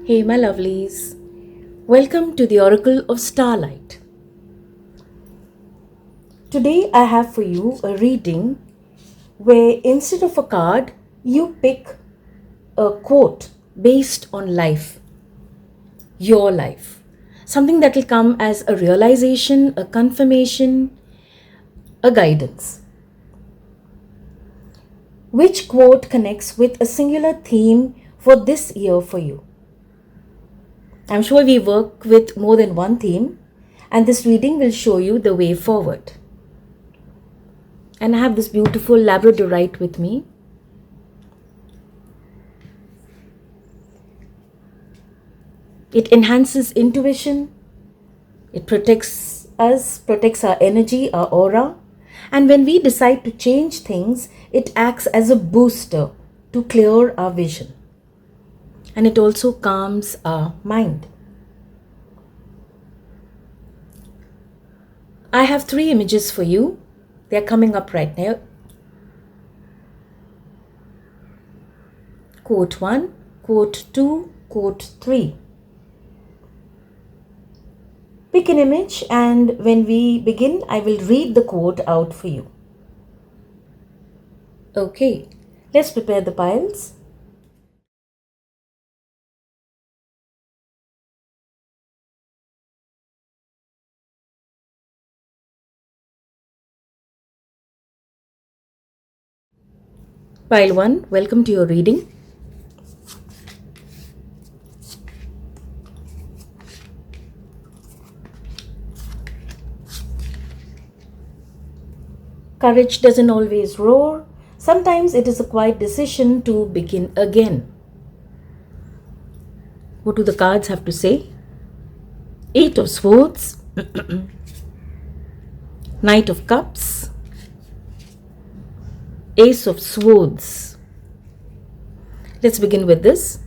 Hey, my lovelies. Welcome to the Oracle of Starlight. Today, I have for you a reading where instead of a card, you pick a quote based on life, your life. Something that will come as a realization, a confirmation, a guidance. Which quote connects with a singular theme for this year for you? I'm sure we work with more than one theme, and this reading will show you the way forward. And I have this beautiful Labradorite with me. It enhances intuition, it protects us, protects our energy, our aura. And when we decide to change things, it acts as a booster to clear our vision. And it also calms our mind. I have 3 images for you. They're coming up right now. Quote 1, quote 2, quote 3. Pick an image, and when we begin, I will read the quote out for you. Okay, let's prepare the piles. Pile 1, welcome to your reading. Courage doesn't always roar. Sometimes it is a quiet decision to begin again. What do the cards have to say? 8 of Swords, Knight of Cups, Ace of Swords. Let's begin with this.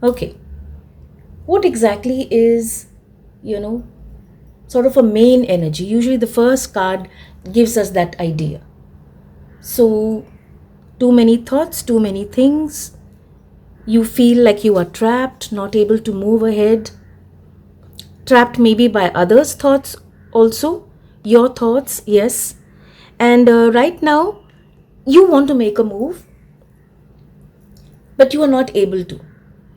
Okay. What exactly is, sort of a main energy? Usually the first card gives us that idea. So, too many thoughts, too many things. You feel like you are trapped, not able to move ahead. Trapped maybe by others' thoughts also. Your thoughts, yes. And right now, you want to make a move, but you are not able to.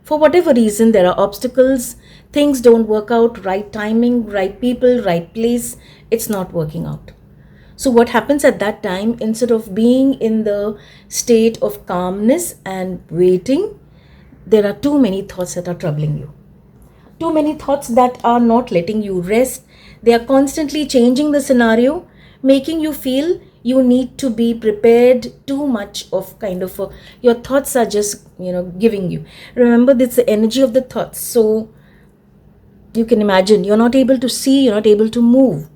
For whatever reason, there are obstacles. Things don't work out, right timing, right people, right place. It's not working out. So what happens at that time, instead of being in the state of calmness and waiting, there are too many thoughts that are troubling you. Too many thoughts that are not letting you rest. They are constantly changing the scenario, making you feel you need to be prepared. Too much of your thoughts are just, giving you. Remember, it's the energy of the thoughts. So you can imagine you're not able to see, you're not able to move.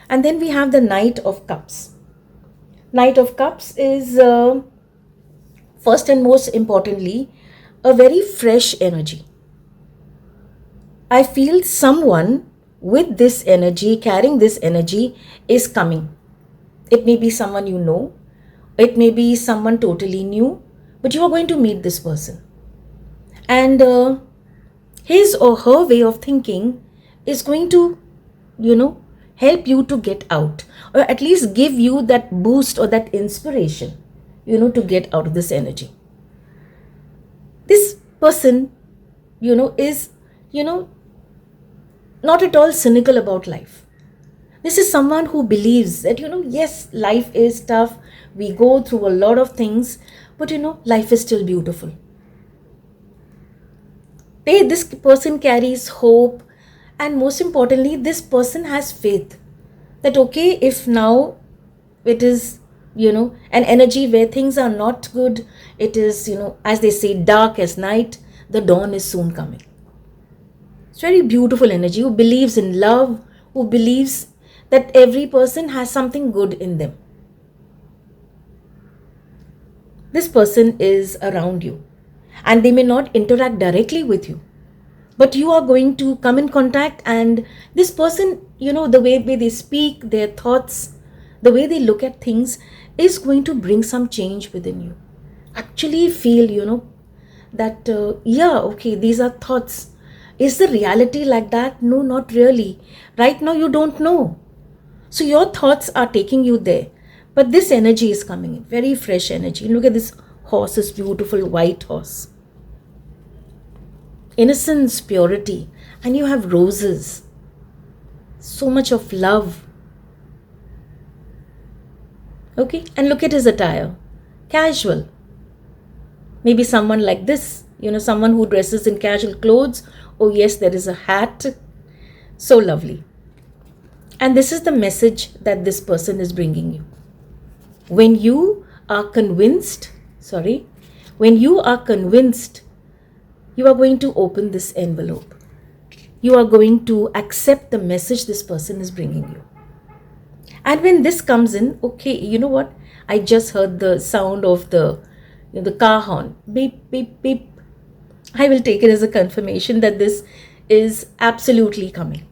And then we have the Knight of Cups. Knight of Cups is, first and most importantly, a very fresh energy. I feel someone with this energy, carrying this energy, is coming. It may be someone you know, it may be someone totally new, but you are going to meet this person. And his or her way of thinking is going to, help you to get out, or at least give you that boost or that inspiration, to get out of this energy. This person, is, not at all cynical about life. This is someone who believes that, yes, life is tough. We go through a lot of things, but, life is still beautiful. This person carries hope, and most importantly, this person has faith that, okay, if now it is, an energy where things are not good, it is, as they say, dark as night, the dawn is soon coming. It's very beautiful energy who believes in love, who believes that every person has something good in them. This person is around you, and they may not interact directly with you, but you are going to come in contact, and this person, the way they speak, their thoughts, the way they look at things is going to bring some change within you. Actually feel, that, yeah, okay, these are thoughts. Is the reality like that? No, not really. Right now, you don't know. So your thoughts are taking you there. But this energy is coming in, very fresh energy. Look at this horse, this beautiful white horse. Innocence, purity. And you have roses. So much of love. Okay, and look at his attire. Casual. Maybe someone like this, someone who dresses in casual clothes. Oh, yes, there is a hat. So lovely. And this is the message that this person is bringing you. When you are convinced, you are going to open this envelope. You are going to accept the message this person is bringing you. And when this comes in, okay, you know what? I just heard the sound of the car horn. Beep, beep, beep. I will take it as a confirmation that this is absolutely coming.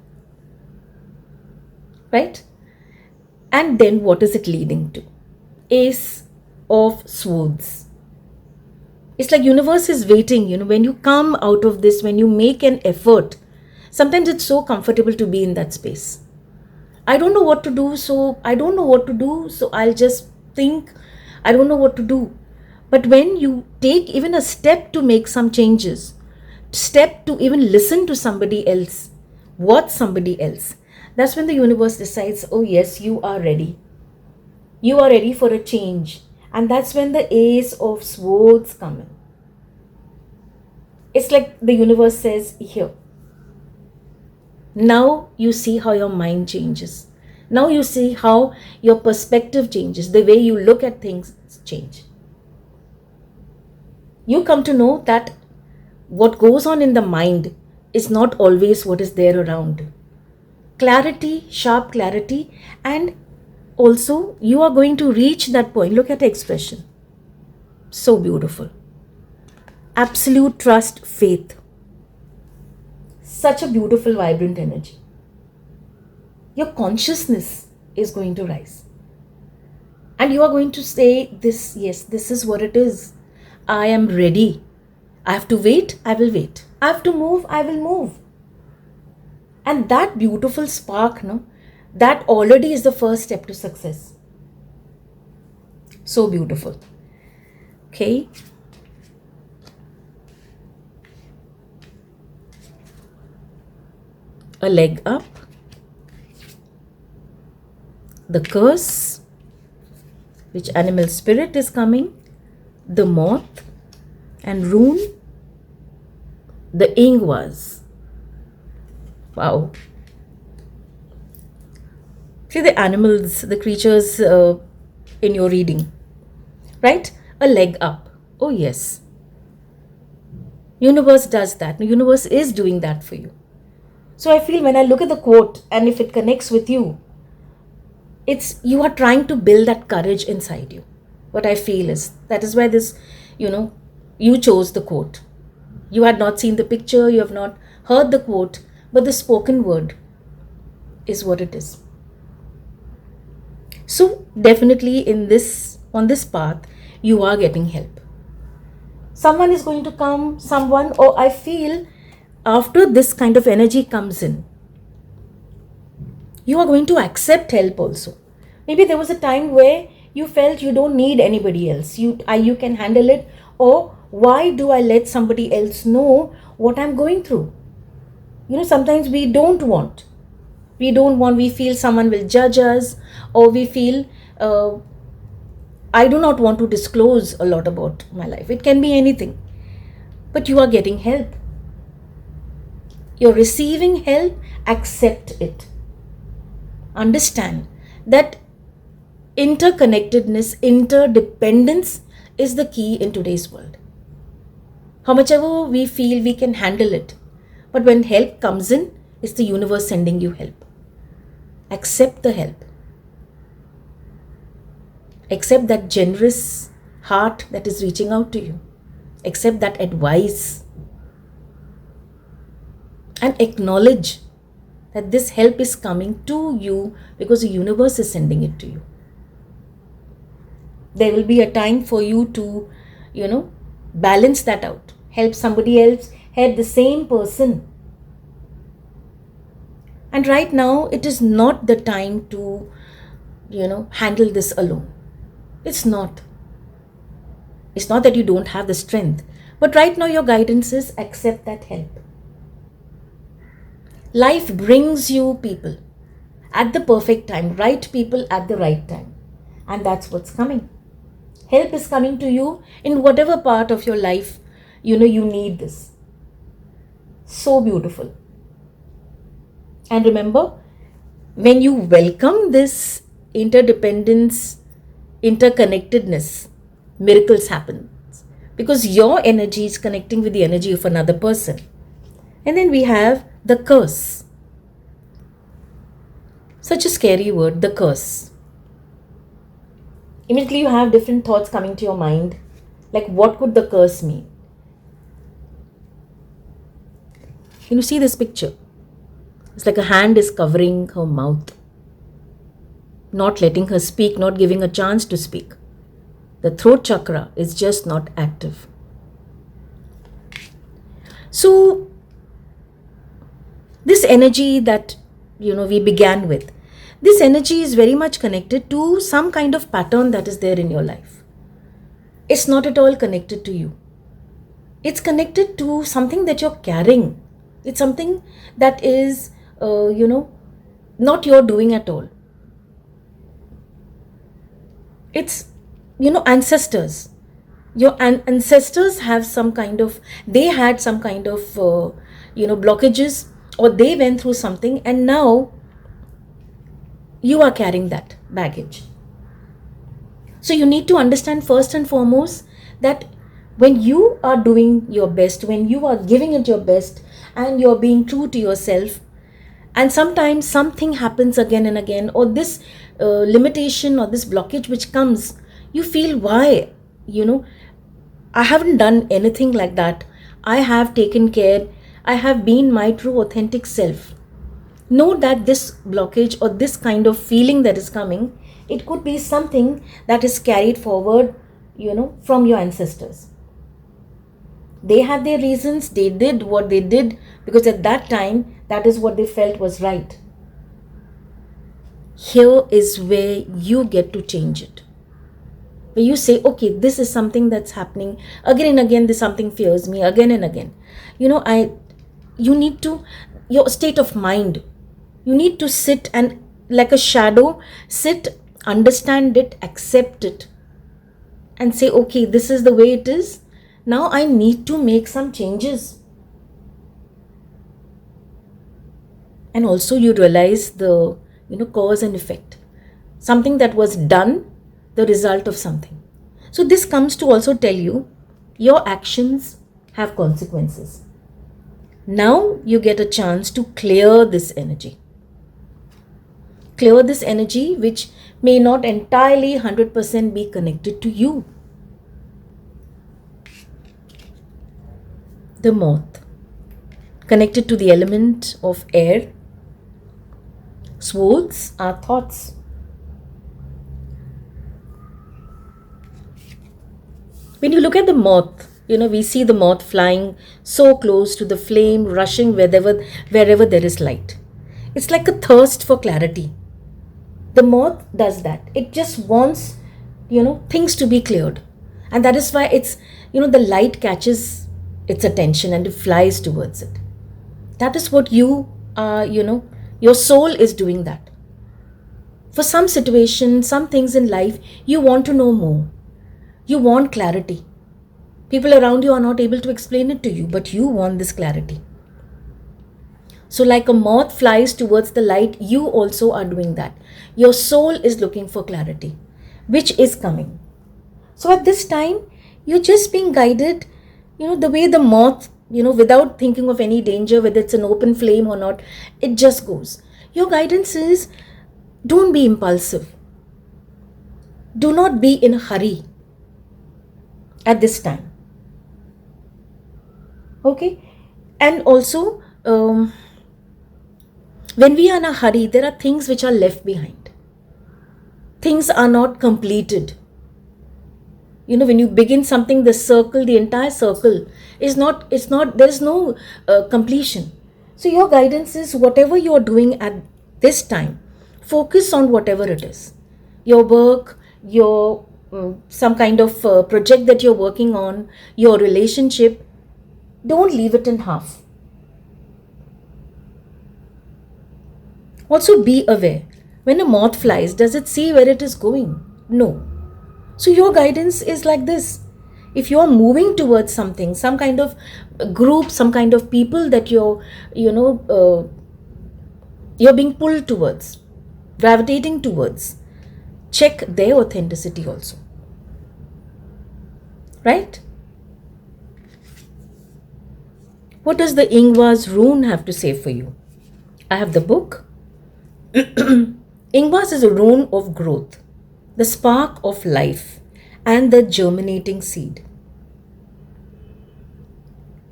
Right? And then what is it leading to? Ace of Swords. It's like universe is waiting, when you come out of this, when you make an effort. Sometimes it's so comfortable to be in that space. I don't know what to do, so I'll just think, I don't know what to do. But when you take even a step to make some changes, step to even listen to somebody else, watch somebody else, that's when the universe decides, oh yes, you are ready. You are ready for a change. And that's when the Ace of Swords come in. It's like the universe says, here. Now you see how your mind changes. Now you see how your perspective changes. The way you look at things change. You come to know that what goes on in the mind is not always what is there around. Clarity, sharp clarity, and also you are going to reach that point. Look at the expression. So beautiful. Absolute trust, faith. Such a beautiful, vibrant energy. Your consciousness is going to rise. And you are going to say this, yes, this is what it is. I am ready. I have to wait, I will wait. I have to move, I will move. And that beautiful spark, that already is the first step to success. So beautiful. Okay. A leg up. The curse. Which animal spirit is coming? The moth. And rune. The ingwas. Wow. See the animals, the creatures in your reading. Right? A leg up. Oh yes. Universe does that. The universe is doing that for you. So I feel when I look at the quote and if it connects with you, it's you are trying to build that courage inside you. What I feel is that is why this, you chose the quote. You had not seen the picture, you have not heard the quote, but the spoken word is what it is. So definitely on this path, you are getting help. Someone is going to come, or I feel after this kind of energy comes in, you are going to accept help also. Maybe there was a time where you felt you don't need anybody else. You can handle it, or why do I let somebody else know what I'm going through? Sometimes we don't want. We feel someone will judge us, or we feel, I do not want to disclose a lot about my life. It can be anything. But you are getting help. You're receiving help, accept it. Understand that interconnectedness, interdependence is the key in today's world. How much ever we feel we can handle it. But when help comes in, it's the universe sending you help. Accept the help. Accept that generous heart that is reaching out to you. Accept that advice. And acknowledge that this help is coming to you because the universe is sending it to you. There will be a time for you to, balance that out. help somebody else, help the same person. And right now, it is not the time to, handle this alone. It's not. It's not that you don't have the strength, but right now, your guidance is accept that help. Life brings you people at the perfect time, right people at the right time. And that's what's coming. Help is coming to you in whatever part of your life, you need this. So beautiful. And remember, when you welcome this interdependence, interconnectedness, miracles happen. Because your energy is connecting with the energy of another person. And then we have the curse. Such a scary word, the curse. Immediately you have different thoughts coming to your mind. Like, what could the curse mean? See this picture. It's like a hand is covering her mouth, not letting her speak, not giving a chance to speak. The throat chakra is just not active. So, this energy that, we began with, this energy is very much connected to some kind of pattern that is there in your life. It's not at all connected to you. It's connected to something that you're carrying. It's something that is, not your doing at all. It's, ancestors. Your ancestors have they had some kind of, blockages, or they went through something, and now you are carrying that baggage. So you need to understand first and foremost that when you are doing your best, when you are giving it your best, and you're being true to yourself, and sometimes something happens again and again, or this limitation or this blockage which comes, you feel, why? I haven't done anything like that. I have taken care. I have been my true authentic self. Know that this blockage or this kind of feeling that is coming, it could be something that is carried forward, from your ancestors. They had their reasons. They did what they did because at that time, that is what they felt was right. Here is where you get to change it. Where you say, okay, this is something that's happening again and again. This something fears me again and again. You need to, your state of mind, you need to sit and like a shadow, sit, understand it, accept it, and say, okay, this is the way it is. Now I need to make some changes. And also you realize the, cause and effect. Something that was done, the result of something. So this comes to also tell you, your actions have consequences. Now you get a chance to clear this energy. Clear this energy which may not entirely 100% be connected to you. The moth, connected to the element of air. Swolds are thoughts. When you look at the moth, we see the moth flying so close to the flame, rushing wherever there is light. It's like a thirst for clarity. The moth does that. It just wants, things to be cleared. And that is why it's, the light catches its attention and it flies towards it. That is what you are, your soul is doing that. For some situations, some things in life, you want to know more. You want clarity. People around you are not able to explain it to you, but you want this clarity. So like a moth flies towards the light, you also are doing that. Your soul is looking for clarity, which is coming. So at this time, you're just being guided, the way the moth, without thinking of any danger, whether it's an open flame or not, it just goes. Your guidance is, don't be impulsive. Do not be in a hurry at this time. Okay? And also, when we are in a hurry, there are things which are left behind. Things are not completed. When you begin something, the entire circle is not there is no completion. So your guidance is, whatever you're doing at this time, focus on whatever it is, your work, your some kind of project that you're working on, your relationship. Don't leave it in half. Also, be aware, when a moth flies, does it see where it is going? No. So your guidance is like this: if you're moving towards something, some kind of group, some kind of people that you're being pulled towards, gravitating towards, check their authenticity also, right? What does the Ingvar's rune have to say for you? I have the book. Ingvar's is a rune of growth, the spark of life, and the germinating seed.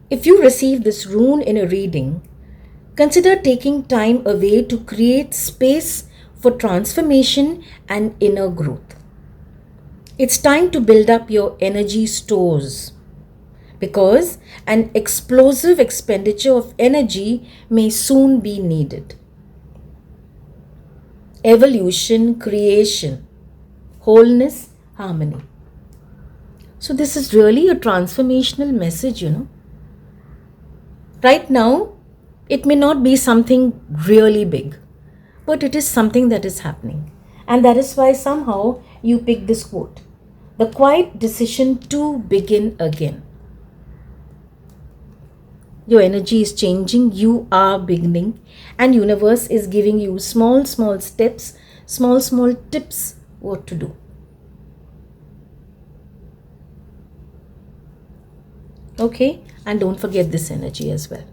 If you receive this rune in a reading, consider taking time away to create space for transformation and inner growth. It's time to build up your energy stores, because an explosive expenditure of energy may soon be needed. Evolution, creation, wholeness, harmony. So this is really a transformational message. Right now, it may not be something really big, but it is something that is happening. And that is why somehow you pick this quote: the quiet decision to begin again. Your energy is changing, you are beginning, and universe is giving you small steps, small tips what to do. Okay, and don't forget this energy as well.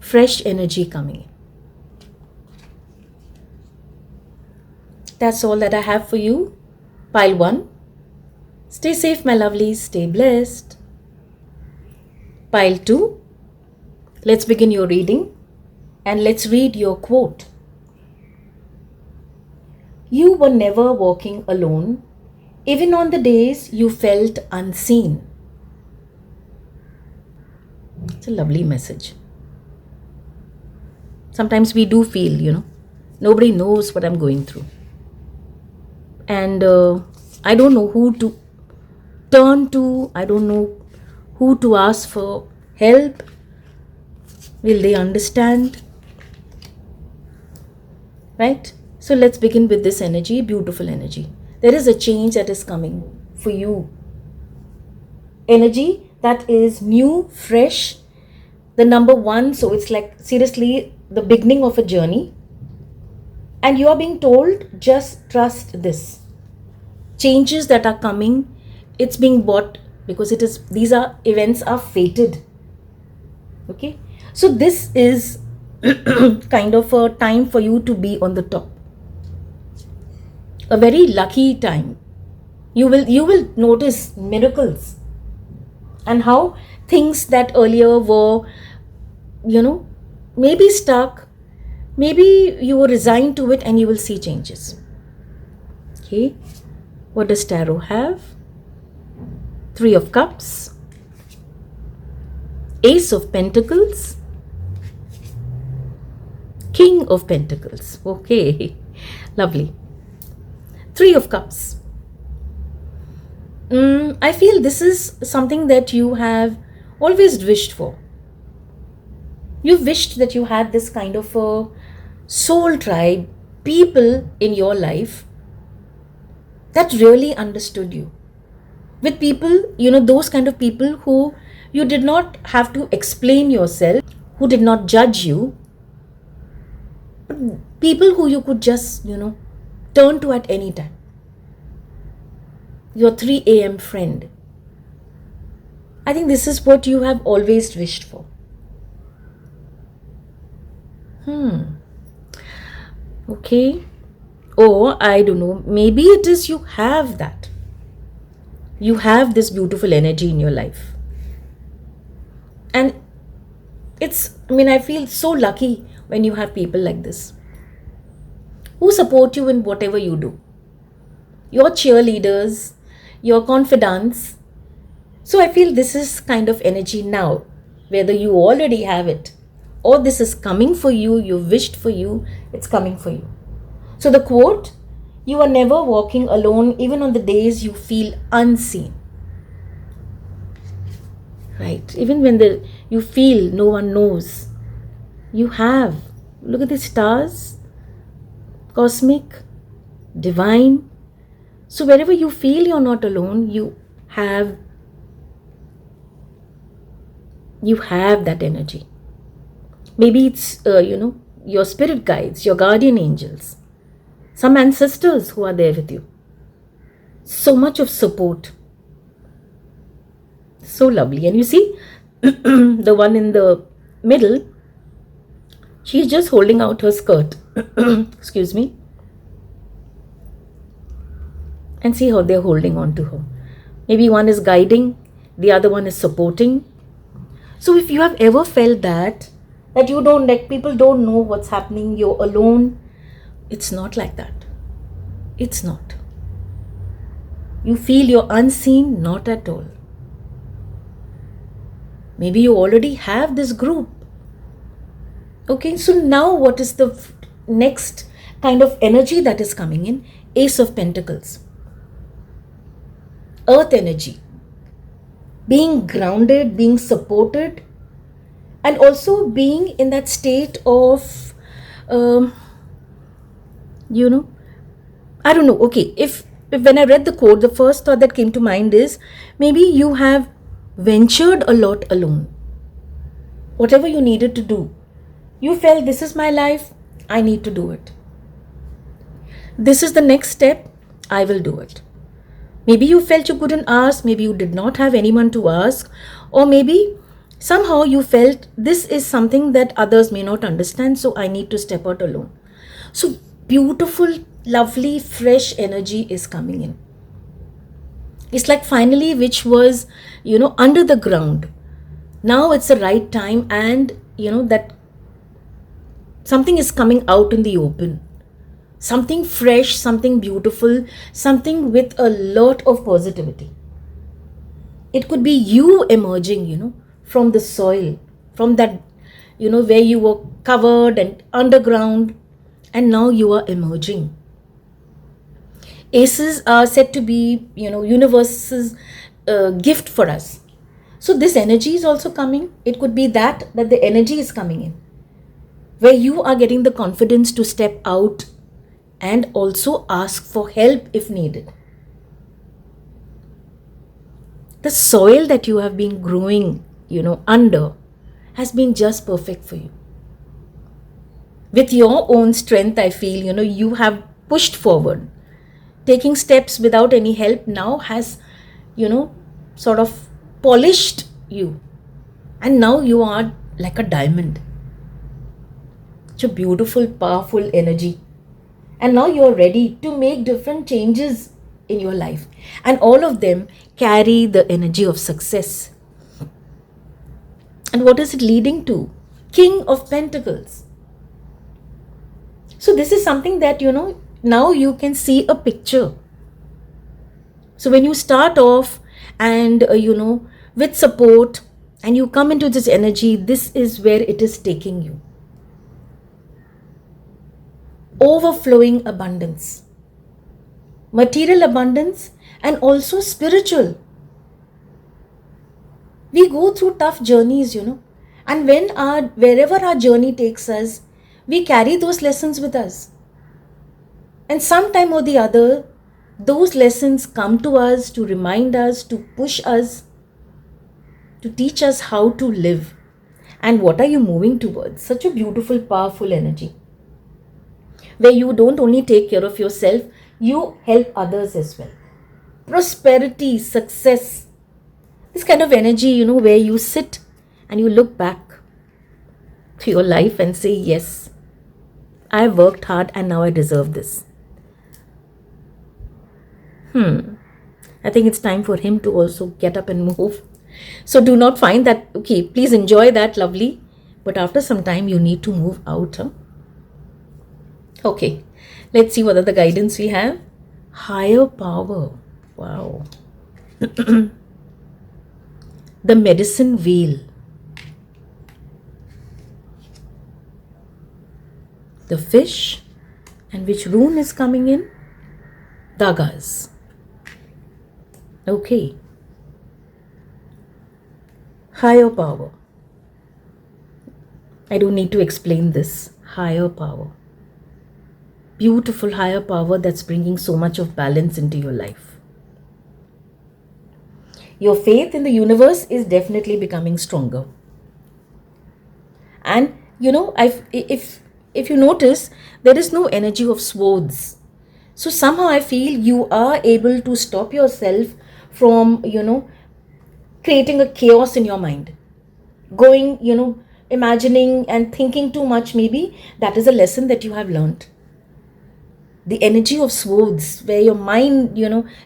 Fresh energy coming in. That's all that I have for you. Pile 1. Stay safe, my lovelies. Stay blessed. Pile 2. Let's begin your reading, and let's read your quote. You were never walking alone, even on the days you felt unseen. It's a lovely message. Sometimes we do feel, nobody knows what I'm going through. And I don't know who to turn to. I don't know who to ask for help. Will they understand? Right? So let's begin with this energy, beautiful energy. There is a change that is coming for you. Energy that is new, fresh, the number 1. So it's like seriously the beginning of a journey. And you are being told, just trust this. Changes that are coming, it's being bought, because these events are fated. Okay, so this is kind of a time for you to be on the top. A very lucky time. You will notice miracles, and how things that earlier were, maybe stuck, maybe you were resigned to it, and you will see changes. Okay, what does tarot have? 3 of Cups, Ace of Pentacles, King of Pentacles. Okay, lovely. 3 of Cups. I feel this is something that you have always wished for. You wished that you had this kind of a soul tribe, people in your life that really understood you. With people, those kind of people who you did not have to explain yourself, who did not judge you, but people who you could just, turn to at any time. Your 3 a.m. friend. I think this is what you have always wished for. Okay. Or, I don't know, maybe it is you have that. You have this beautiful energy in your life. And I feel so lucky when you have people like this, who support you in whatever you do. your cheerleaders, your confidants. So I feel this is kind of energy now, whether you already have it or this is coming for you, you wished for you, it's coming for you. So the quote, you are never walking alone even on the days you feel unseen. Right? Even when you feel no one knows, you have. Look at the stars, cosmic, divine. So wherever you feel you're not alone, you have that energy. Maybe it's your spirit guides, your guardian angels, some ancestors who are there with you. So much of support. So lovely. And you see, the one in the middle, she's just holding out her skirt. Excuse me. And see how they're holding on to her. Maybe one is guiding, the other one is supporting. So if you have ever felt that you don't, like, people don't know what's happening, you're alone, it's not like that. It's not. You feel you're unseen, not at all. Maybe you already have this group. Okay, so now what is the next kind of energy that is coming in? Ace of Pentacles. Earth energy. Being grounded, being supported, and also being in that state of, I don't know. Okay, if when I read the quote, the first thought that came to mind is maybe you have ventured a lot alone. Whatever you needed to do, you felt this is my life, I need to do it. This is the next step, I will do it. Maybe you felt you couldn't ask, maybe you did not have anyone to ask, or maybe somehow you felt this is something that others may not understand, so I need to step out alone. So beautiful, lovely, fresh energy is coming in. It's like finally, which was, under the ground. Now it's the right time, and, that something is coming out in the open. Something fresh, something beautiful, something with a lot of positivity. It could be you emerging, from the soil, from that, where you were covered and underground, and now you are emerging. Aces are said to be, universe's gift for us. So this energy is also coming. It could be that the energy is coming in, where you are getting the confidence to step out and also ask for help if needed. The soil that you have been growing, under has been just perfect for you. With your own strength, I feel, you have pushed forward. Taking steps without any help now has, sort of polished you. And now you are like a diamond. Such a beautiful, powerful energy. And now you are ready to make different changes in your life. And all of them carry the energy of success. And what is it leading to? King of Pentacles. So this is something that, now you can see a picture. So when you start off and, with support, and you come into this energy, this is where it is taking you. Overflowing abundance, material abundance, and also spiritual. We go through tough journeys, and wherever our journey takes us, we carry those lessons with us. And sometime or the other, those lessons come to us to remind us, to push us, to teach us how to live. And what are you moving towards? Such a beautiful, powerful energy, where you don't only take care of yourself, you help others as well. Prosperity, success, this kind of energy, where you sit and you look back to your life and say, yes, I worked hard and now I deserve this. I think it's time for him to also get up and move. So do not find that, okay, please enjoy that, lovely. But after some time, you need to move out. Okay, let's see what other guidance we have. Higher power. Wow. The medicine wheel. The fish. And which rune is coming in? Dagas. Okay. Higher power. I don't need to explain this. Higher power. Beautiful higher power that's bringing so much of balance into your life. Your faith in the universe is definitely becoming stronger. And if you notice, there is no energy of swords. So somehow I feel you are able to stop yourself from, creating a chaos in your mind. Going, imagining and thinking too much, maybe that is a lesson that you have learned. The energy of swords, where your mind,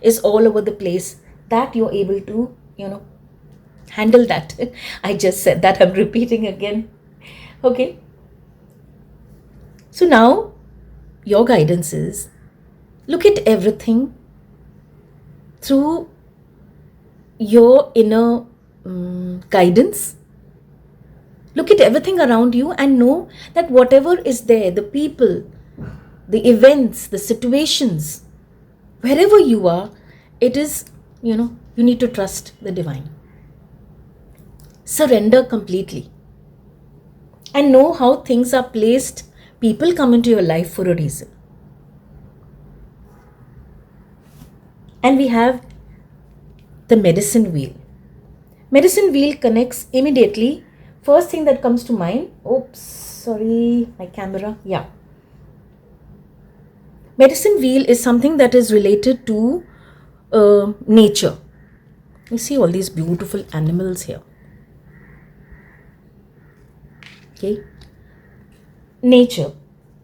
is all over the place, that you're able to, handle that. I just said that, I'm repeating again. Okay. So now your guidance is, look at everything through your inner guidance. Look at everything around you and know that whatever is there, the people, the events, the situations, wherever you are, it is, you need to trust the divine. Surrender completely. And know how things are placed. People come into your life for a reason. And we have the medicine wheel. Medicine wheel connects immediately. First thing that comes to mind, oops, sorry, my camera, yeah. Medicine wheel is something that is related to nature. You see all these beautiful animals here. Okay. Nature.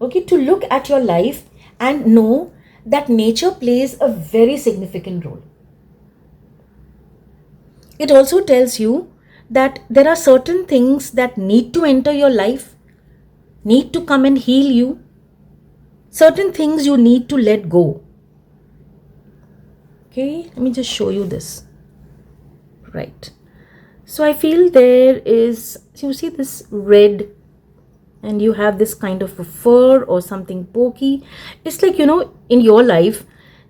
Okay, to look at your life and know that nature plays a very significant role. It also tells you that there are certain things that need to enter your life, need to come and heal you. Certain things you need to let go. Okay, let me just show you this. Right. So I feel there is, you see this red, and you have this kind of a fur or something pokey. It's like, in your life,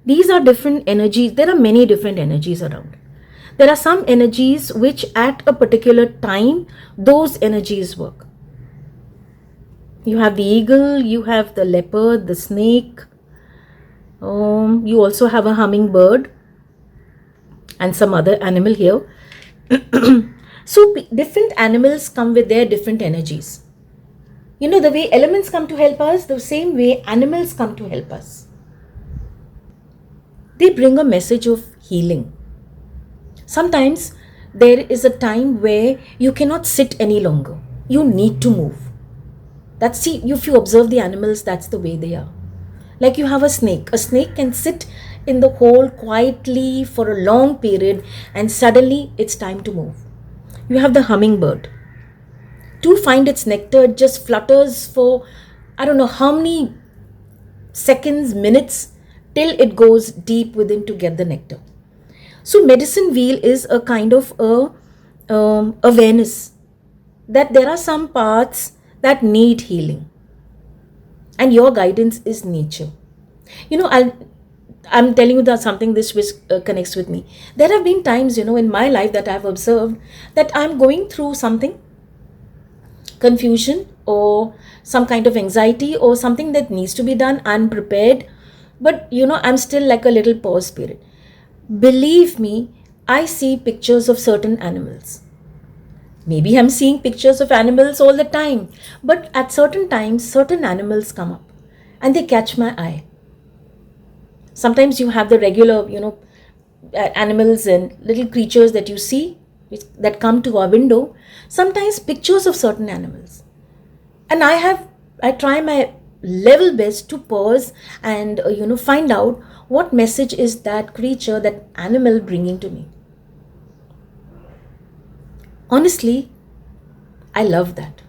these are different energies. There are many different energies around. There are some energies which at a particular time, those energies work. You have the eagle, you have the leopard, the snake. You also have a hummingbird and some other animal here. So different animals come with their different energies. The way elements come to help us, the same way animals come to help us. They bring a message of healing. Sometimes there is a time where you cannot sit any longer. You need to move. If you observe the animals, that's the way they are. Like you have a snake. A snake can sit in the hole quietly for a long period and suddenly it's time to move. You have the hummingbird. To find its nectar, it just flutters for I don't know how many seconds, minutes, till it goes deep within to get the nectar. So medicine wheel is a kind of awareness that there are some parts that need healing. And your guidance is nature. I'm telling you that something this which connects with me. There have been times, in my life that I've observed that I'm going through something, confusion or some kind of anxiety or something that needs to be done, unprepared. But, I'm still like a little pause period. Believe me, I see pictures of certain animals. Maybe I'm seeing pictures of animals all the time, but at certain times, certain animals come up and they catch my eye. Sometimes you have the regular, animals and little creatures that you see that come to our window. Sometimes pictures of certain animals. And I try my level best to pause and, find out what message is that creature, that animal bringing to me. Honestly, I love that.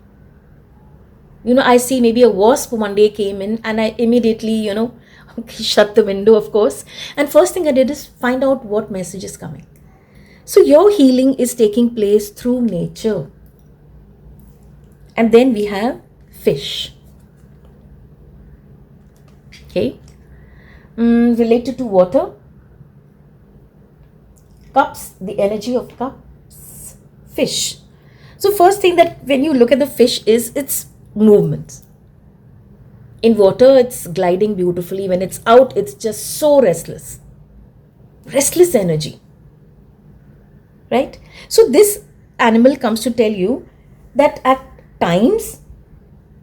I see maybe a wasp one day came in and I immediately, shut the window, of course. And first thing I did is find out what message is coming. So your healing is taking place through nature. And then we have fish. Okay. Related to water. Cups, the energy of cups. Fish. So first thing that when you look at the fish is its movements. In water, it's gliding beautifully. When it's out, it's just so restless. Restless energy. Right? So this animal comes to tell you that at times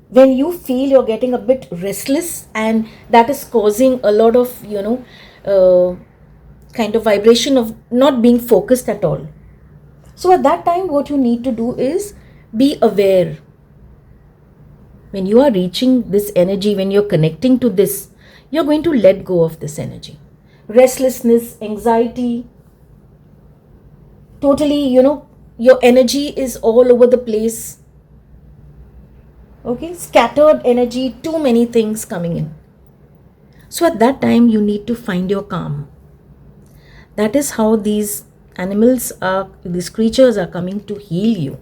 when you feel you're getting a bit restless and that is causing a lot of, kind of vibration of not being focused at all. So at that time, what you need to do is be aware. When you are reaching this energy, when you're connecting to this, you're going to let go of this energy. Restlessness, anxiety, totally, your energy is all over the place. Okay, scattered energy, too many things coming in. So at that time, you need to find your calm. That is how these these creatures are coming to heal you.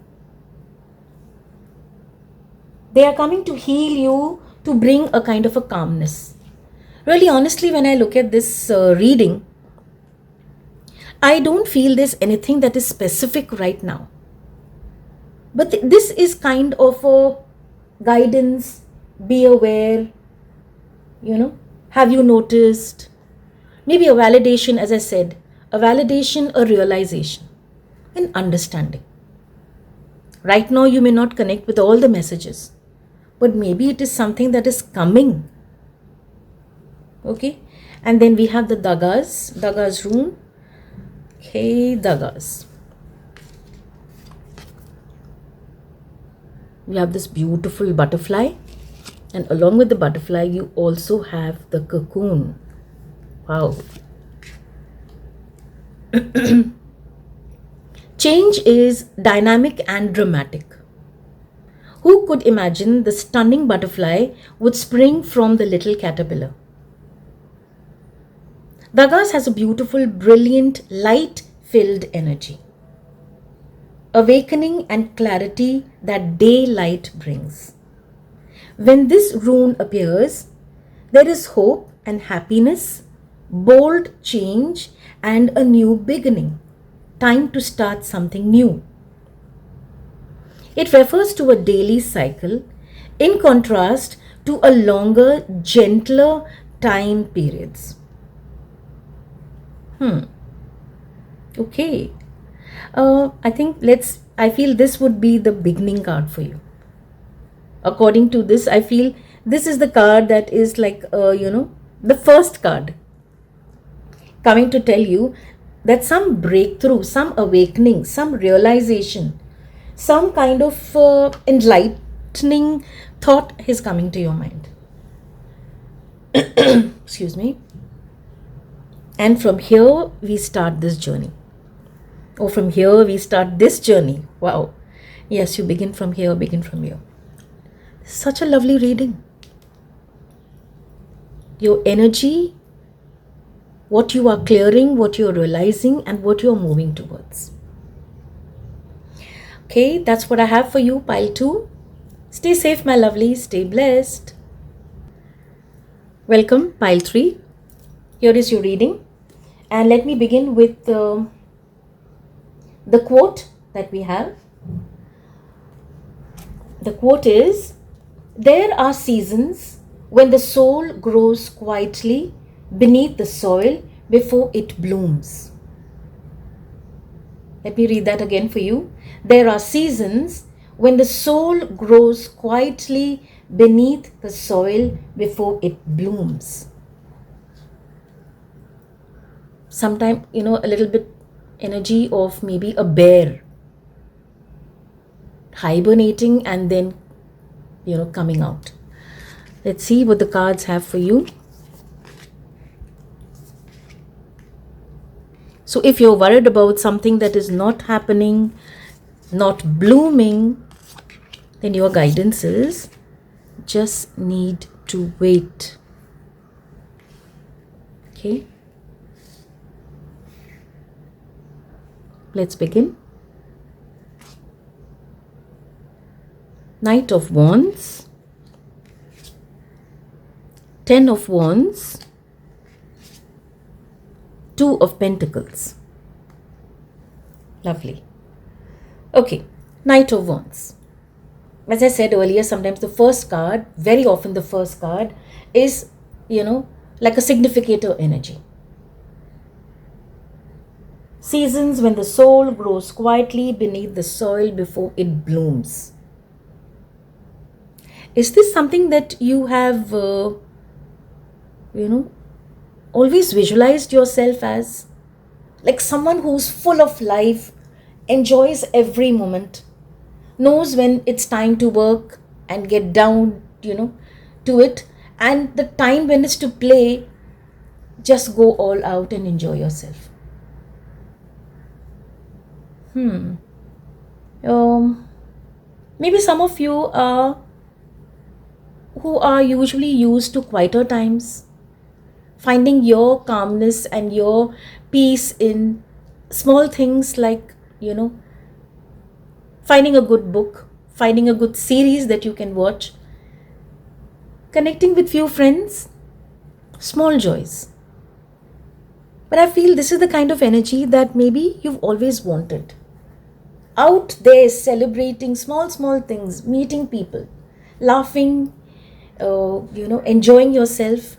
They are coming to heal you, to bring a kind of a calmness. Really, honestly, when I look at this reading, I don't feel there's anything that is specific right now. But this is kind of a guidance, be aware, have you noticed? Maybe a validation, as I said, a validation, a realization, an understanding. Right now, you may not connect with all the messages, but maybe it is something that is coming. Okay, and then we have the Daga's rune. Okay, Dagas. We have this beautiful butterfly, and along with the butterfly, you also have the cocoon. Wow. Change is dynamic and dramatic. Who could imagine the stunning butterfly would spring from the little caterpillar? Dagas has a beautiful, brilliant, light-filled energy. Awakening and clarity that daylight brings. When this rune appears, there is hope and happiness, bold change, and a new beginning. Time to start something new. It refers to a daily cycle in contrast to a longer, gentler time periods. Okay. I feel this would be the beginning card for you. According to this, I feel this is the card that is like, the first card. Coming to tell you that some breakthrough, some awakening, some realization, some kind of enlightening thought is coming to your mind. Excuse me. And from here, we start this journey. Or from here, we start this journey. Wow. Yes, you begin from here, begin from here. Such a lovely reading. Your energy, what you are clearing, what you are realizing, and what you are moving towards. Okay, that's what I have for you, pile 2. Stay safe, my lovely. Stay blessed. Welcome, pile 3. Here is your reading. And let me begin with the quote that we have. The quote is, "There are seasons when the soul grows quietly beneath the soil before it blooms." Let me read that again for you. There are seasons when the soul grows quietly beneath the soil before it blooms. Sometimes, a little bit energy of maybe a bear hibernating and then, coming out. Let's see what the cards have for you. So if you're worried about something that is not happening, not blooming, then your guidance is just need to wait. Okay, let's begin. Knight of Wands, Ten of Wands, Two of Pentacles. Lovely. Okay, Knight of Wands. As I said earlier, sometimes the first card, very often the first card is, like a significator energy. Seasons when the soul grows quietly beneath the soil before it blooms. Is this something that you have, always visualized yourself as? Like someone who's full of life, enjoys every moment, knows when it's time to work and get down, to it, and the time when it's to play, just go all out and enjoy yourself. Maybe some of you are who are usually used to quieter times, finding your calmness and your peace in small things like, finding a good book, finding a good series that you can watch, connecting with few friends, small joys. But I feel this is the kind of energy that maybe you've always wanted. Out there celebrating small things, meeting people, laughing, enjoying yourself.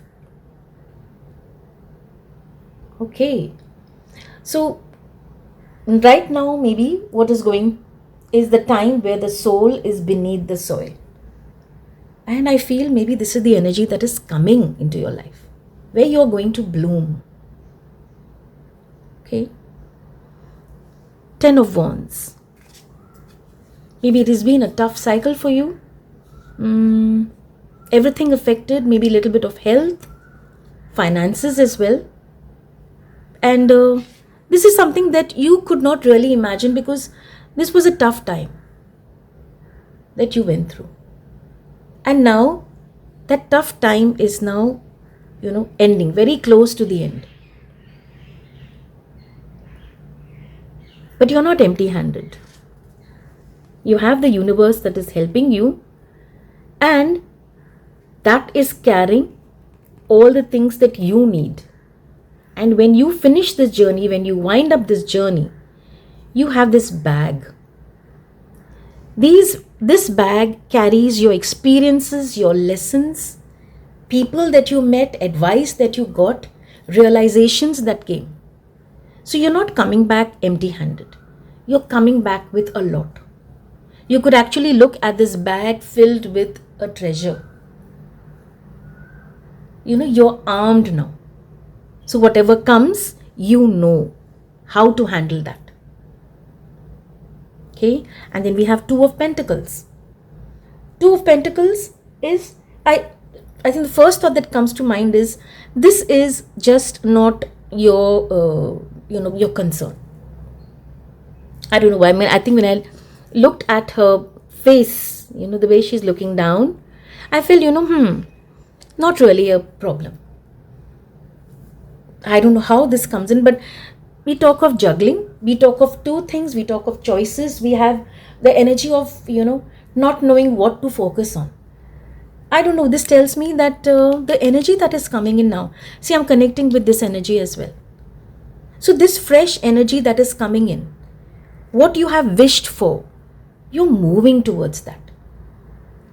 Okay. So right now, maybe what is going is the time where the soul is beneath the soil. And I feel maybe this is the energy that is coming into your life, where you're going to bloom. Okay. Ten of Wands. Maybe it has been a tough cycle for you. Everything affected, maybe a little bit of health, finances as well. And this is something that you could not really imagine because this was a tough time that you went through. And now that tough time is now, ending, very close to the end. But you're not empty-handed. You have the universe that is helping you, and that is carrying all the things that you need. And when you finish this journey, when you wind up this journey, you have this bag. This bag carries your experiences, your lessons, people that you met, advice that you got, realizations that came. So you're not coming back empty-handed. You're coming back with a lot. You could actually look at this bag filled with a treasure. You're armed now. So whatever comes, you know how to handle that. Okay, and then we have Two of Pentacles. Two of Pentacles is, I think the first thought that comes to mind is, this is just not your, your concern. I don't know why. I think when I looked at her face, the way she's looking down, I feel, not really a problem. I don't know how this comes in, but we talk of juggling, we talk of two things, we talk of choices, we have the energy of, not knowing what to focus on. I don't know, this tells me that the energy that is coming in now, see, I'm connecting with this energy as well. So this fresh energy that is coming in, what you have wished for, you're moving towards that.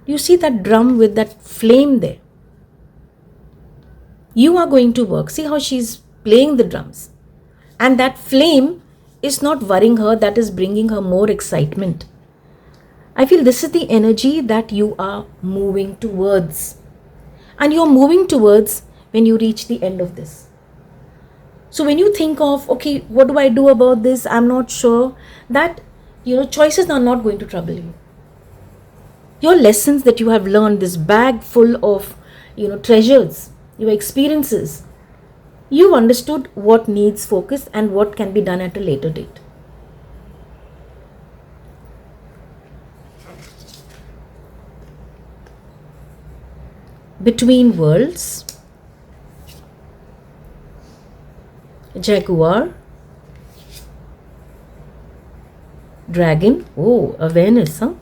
You see that drum with that flame there. You are going to work. See how she's playing the drums. And that flame is not worrying her, that is bringing her more excitement. I feel this is the energy that you are moving towards. And you're moving towards when you reach the end of this. So when you think of, okay, what do I do about this? I'm not sure. That, choices are not going to trouble you. Your lessons that you have learned, this bag full of, treasures, your experiences, you've understood what needs focus and what can be done at a later date. Between worlds. Jaguar, dragon, oh, awareness, huh?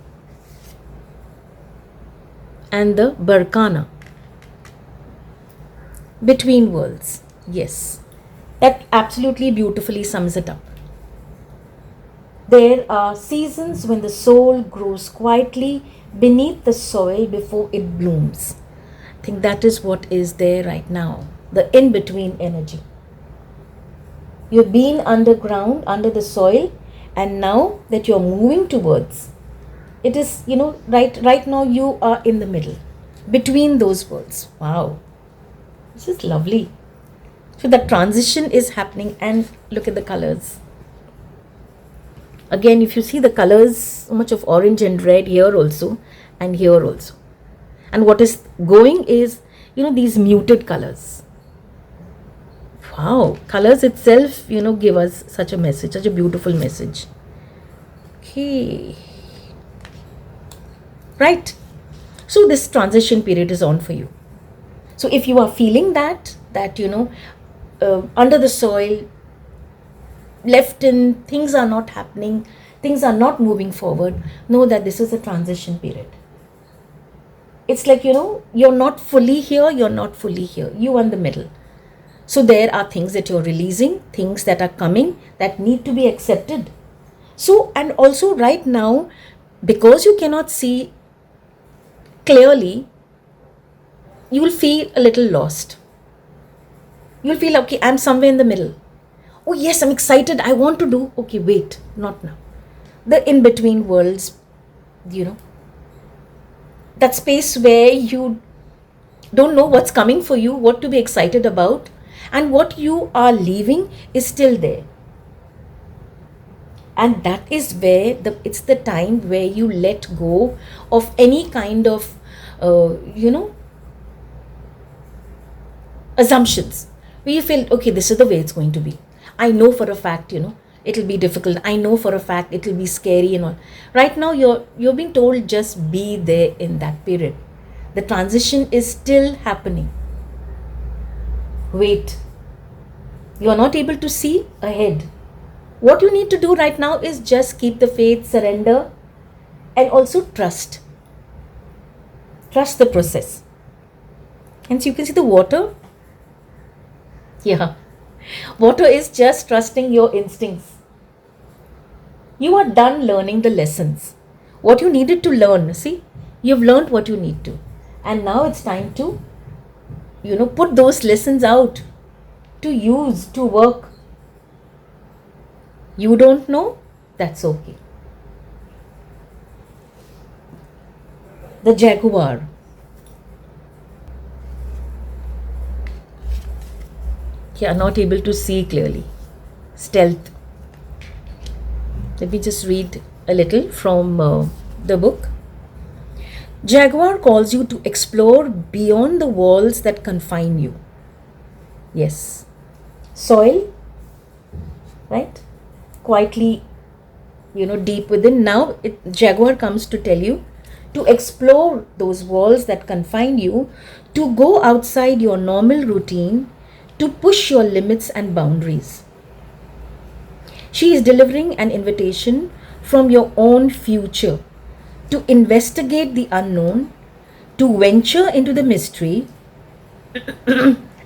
And the Barkana, between worlds. Yes, that absolutely beautifully sums it up. There are seasons when the soul grows quietly beneath the soil before it blooms. I think that is what is there right now, the in between energy. You've been underground, under the soil, and now that you're moving towards, it is, right now you are in the middle, between those worlds. Wow, this is lovely. So the transition is happening, and look at the colors. Again, if you see the colors, so much of orange and red here also, and here also. And what is going is, these muted colors. Wow, colors itself, give us such a message, such a beautiful message. Okay. Right. So this transition period is on for you. So if you are feeling that under the soil, left in, things are not happening, things are not moving forward, know that this is a transition period. It's like, you're not fully here, you're not fully here, you are in the middle. So there are things that you're releasing, things that are coming that need to be accepted. So, and also right now, because you cannot see clearly, you will feel a little lost. You'll feel, okay, I'm somewhere in the middle. Oh yes, I'm excited, I want to do. Okay, wait, not now. The in-between worlds, that space where you don't know what's coming for you, what to be excited about, and what you are leaving is still there. And that is where it's the time where you let go of any kind of assumptions, where you feel, okay, this is the way it's going to be. I know for a fact, it'll be difficult. I know for a fact it'll be scary and all. Right now, you're being told, just be there in that period. The transition is still happening. Wait. You are not able to see ahead. What you need to do right now is just keep the faith, surrender, and also trust. Trust the process. And so you can see the water. Yeah. Water is just trusting your instincts. You are done learning the lessons. What you needed to learn, see, you've learned what you need to. And now it's time to, put those lessons out, to use, to work. You don't know? That's okay. The Jaguar. Yeah, not able to see clearly. Stealth. Let me just read a little from the book. Jaguar calls you to explore beyond the walls that confine you. Yes. Soil, right? Quietly, deep within. Now, Jaguar comes to tell you to explore those walls that confine you, to go outside your normal routine, to push your limits and boundaries. She is delivering an invitation from your own future to investigate the unknown, to venture into the mystery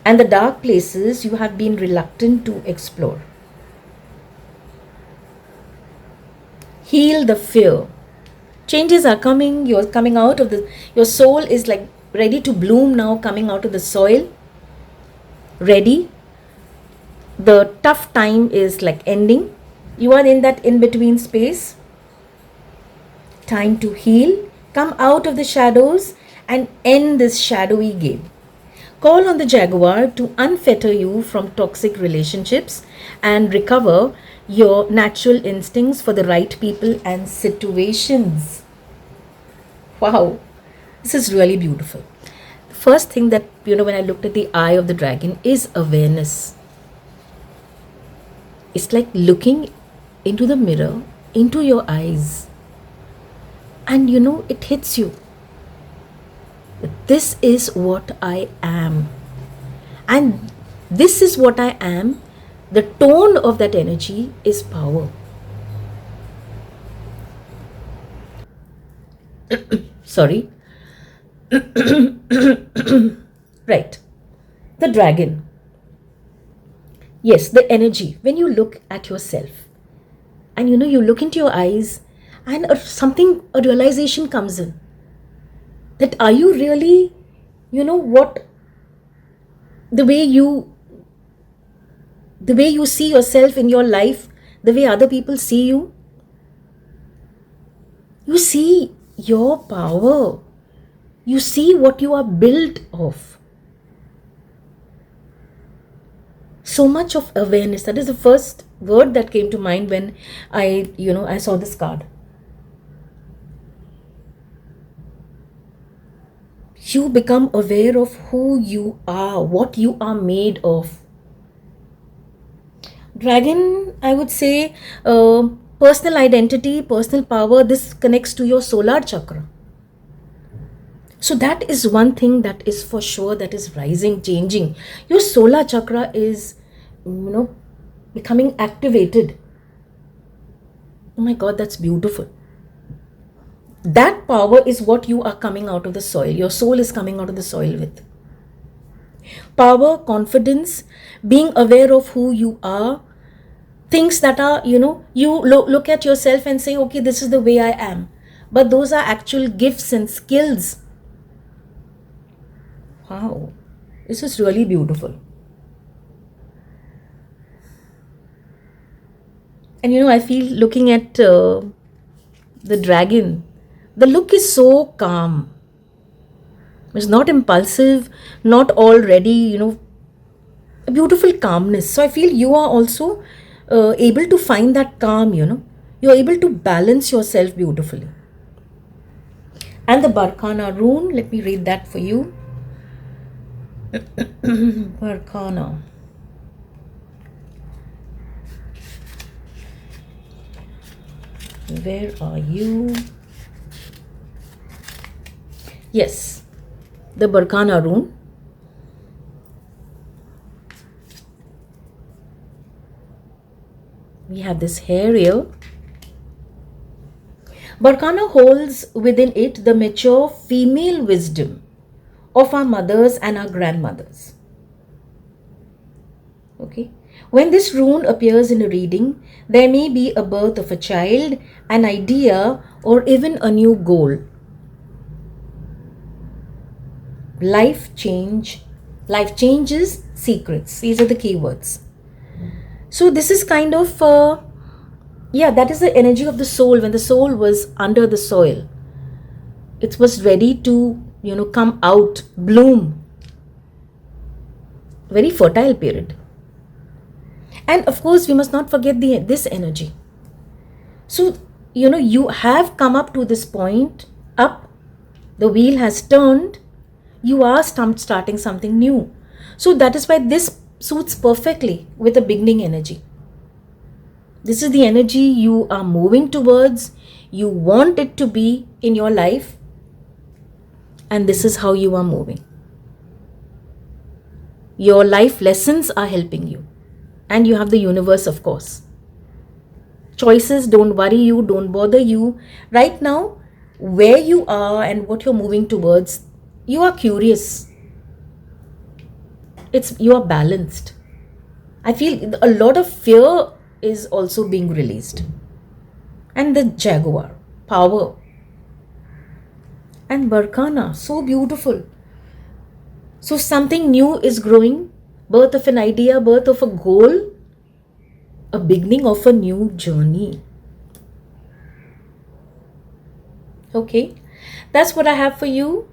and the dark places you have been reluctant to explore. Heal the fear. Changes are coming. You're coming out of your soul is like ready to bloom now, coming out of the soil. Ready. The tough time is like ending. You are in that in-between space. Time to heal. Come out of the shadows and end this shadowy game. Call on the Jaguar to unfetter you from toxic relationships and recover your natural instincts for the right people and situations. Wow, this is really beautiful. The first thing that, when I looked at the eye of the dragon is awareness. It's like looking into the mirror, into your eyes. And it hits you. This is what I am. And this is what I am The tone of that energy is power. Sorry. Right. The dragon. Yes, the energy. When you look at yourself and you look into your eyes and a realization comes in, that are you really, what, the way you the way you see yourself in your life, the way other people see you, you see your power, you see what you are built of. So much of awareness. That is the first word that came to mind when I saw this card. You become aware of who you are, what you are made of. Dragon, I would say, personal identity, personal power. This connects to your solar chakra. So that is one thing that is for sure, that is rising, changing. Your solar chakra is, becoming activated. Oh my God, that's beautiful. That power is what you are coming out of the soil. Your soul is coming out of the soil with. Power, confidence, being aware of who you are. Things that are, you look at yourself and say, okay, this is the way I am. But those are actual gifts and skills. Wow, this is really beautiful. And I feel looking at the dragon, the look is so calm. It's not impulsive, not already, a beautiful calmness. So I feel you are also able to find that calm, You're able to balance yourself beautifully. And the Barkhana rune, let me read that for you. Barkhana. Where are you? Yes, the Barkhana rune. We have this hair here. Barkhana holds within it the mature female wisdom of our mothers and our grandmothers. Okay. When this rune appears in a reading, there may be a birth of a child, an idea, or even a new goal. Life changes, secrets. These are the keywords. So this is kind of, that is the energy of the soul when the soul was under the soil. It was ready to, come out, bloom. Very fertile period. And of course, we must not forget this energy. So, you have come up to this point, up, the wheel has turned, you are starting something new. So that is why this suits perfectly with a beginning energy. This is the energy you are moving towards, you want it to be in your life, and this is how you are moving. Your life lessons are helping you. And you have the universe, of course. Choices don't worry you, don't bother you. Right now, where you are and what you're moving towards, you are curious. You are balanced. I feel a lot of fear is also being released. And the jaguar, power. And Barkhana, so beautiful. So something new is growing. Birth of an idea, birth of a goal, a beginning of a new journey. Okay, that's what I have for you.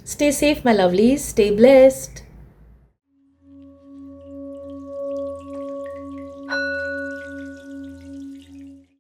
Stay safe, my lovelies. Stay blessed.